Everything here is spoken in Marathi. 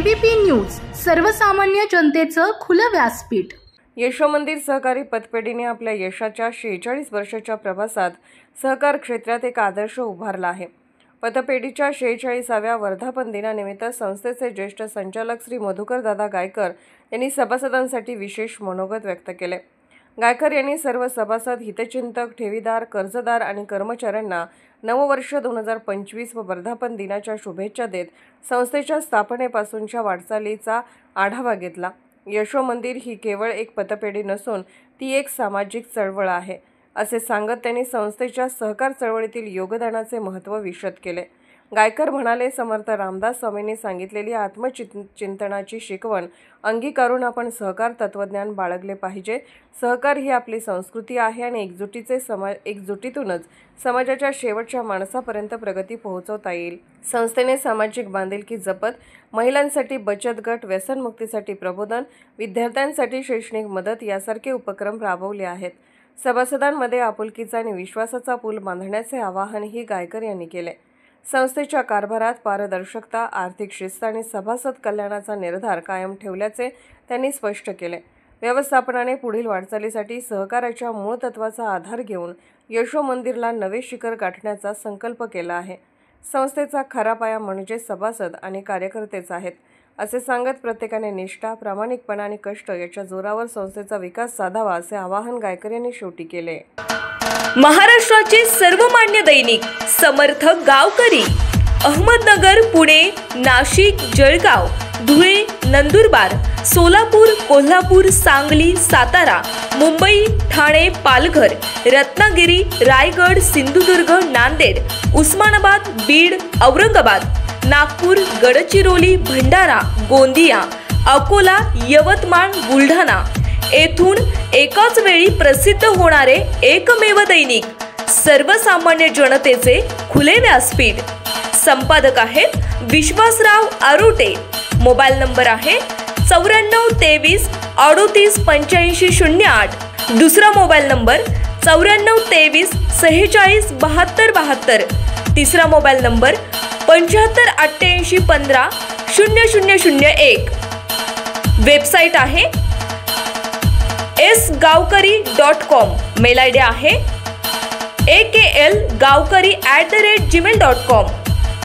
एबीपी न्यूज, सर्वसामान्य जनतेचं खुलं व्यासपीठ। यशोमंदिर सहकारी पतपेढीने आपल्या यशाच्या 46 वर्षाच्या प्रवासात सहकार क्षेत्रात एक आदर्श उभारला आहे। पतपेढीच्या 46व्या वर्धापन दिनानिमित्त संस्थेचे ज्येष्ठ संचालक श्री मधुकर दादा गायकर यांनी सभासदांसाठी विशेष मनोगत व्यक्त केले। गायकर यांनी सर्व सभासद, हितचिंतक, ठेवीदार, कर्जदार आणि कर्मचाऱ्यांना नववर्ष 2025 व वर्धापन दिनाच्या शुभेच्छा देत संस्थेच्या स्थापनेपासूनच्या वाटचालीचा आढावा घेतला। यशोमंदिर ही केवळ एक पतपेढी नसून ती एक सामाजिक चळवळ आहे, असे सांगत त्यांनी संस्थेच्या सहकार चळवळीतील योगदानाचे महत्त्व विशद केले। गायकर म्हणाले, समर्थ रामदास स्वामींनी सांगितलेली आत्मचिंतनाची शिकवण अंगीकारून आपण सहकार तत्वज्ञान बाळगले पाहिजे। सहकार ही आपली संस्कृती आहे आणि एकजुटीतूनच समाजाच्या शेवटच्या माणसापर्यंत प्रगती पोहोचवता येईल। संस्थेने सामाजिक बांधिलकी जपत महिलांसाठी बचत गट, व्यसनमुक्तीसाठी प्रबोधन, विद्यार्थ्यांसाठी शैक्षणिक मदत यासारखे उपक्रम राबवले आहेत। सभासदांमध्ये आपुलकीचा आणि विश्वासाचा पूल बांधण्याचे आवाहनही गायकर यांनी केले। संस्थेच्या कारभारात पारदर्शकता, आर्थिक शिस्त आणि सभासद कल्याणाचा निर्धार कायम ठेवल्याचे त्यांनी स्पष्ट केले। व्यवस्थापनाने पुढील वाटचालीसाठी सहकाराच्या मूळ तत्वाचा आधार घेऊन यशोमंदिरला नवे शिखर गाठण्याचा संकल्प केला आहे। संस्थेचा खरा पाया म्हणजे सभासद आणि कार्यकर्तेच आहेत, असे सांगत प्रत्येकाने निष्ठा, प्रामाणिकपणा आणि कष्ट याच्या जोरावर संस्थेचा विकास साधावा, असे आवाहन गायकर यांनी शेवटी केले। महाराष्ट्राचे सर्वमान्य दैनिक समर्थ गावकरी अहमदनगर, पुणे, नाशिक, जळगाव, धुळे, नंदुरबार, सोलापूर, कोल्हापूर, सांगली, सातारा, मुंबई, ठाणे, पालघर, रत्नागिरी, रायगड, सिंधुदुर्ग, नांदेड, उस्मानाबाद, बीड, औरंगाबाद, नागपूर, गडचिरोली, भंडारा, गोंदिया, अकोला, यवतमाळ, बुलढाणा येथून एकाच वेळी प्रसिद्ध होणारे एकमेव दैनिक, सर्वसामान्य जनतेचे खुले व्यासपीठ। संपादक आहेत विश्वासराव आरोटे। मोबाईल नंबर आहे 9423 38 85 08। दुसरा मोबाईल नंबर 9423 46 72 72। तिसरा मोबाईल नंबर 75 88 15 0001। वेबसाईट आहे sgavkari.com। मेल आयडी आहे aklgavkari@gmail.com।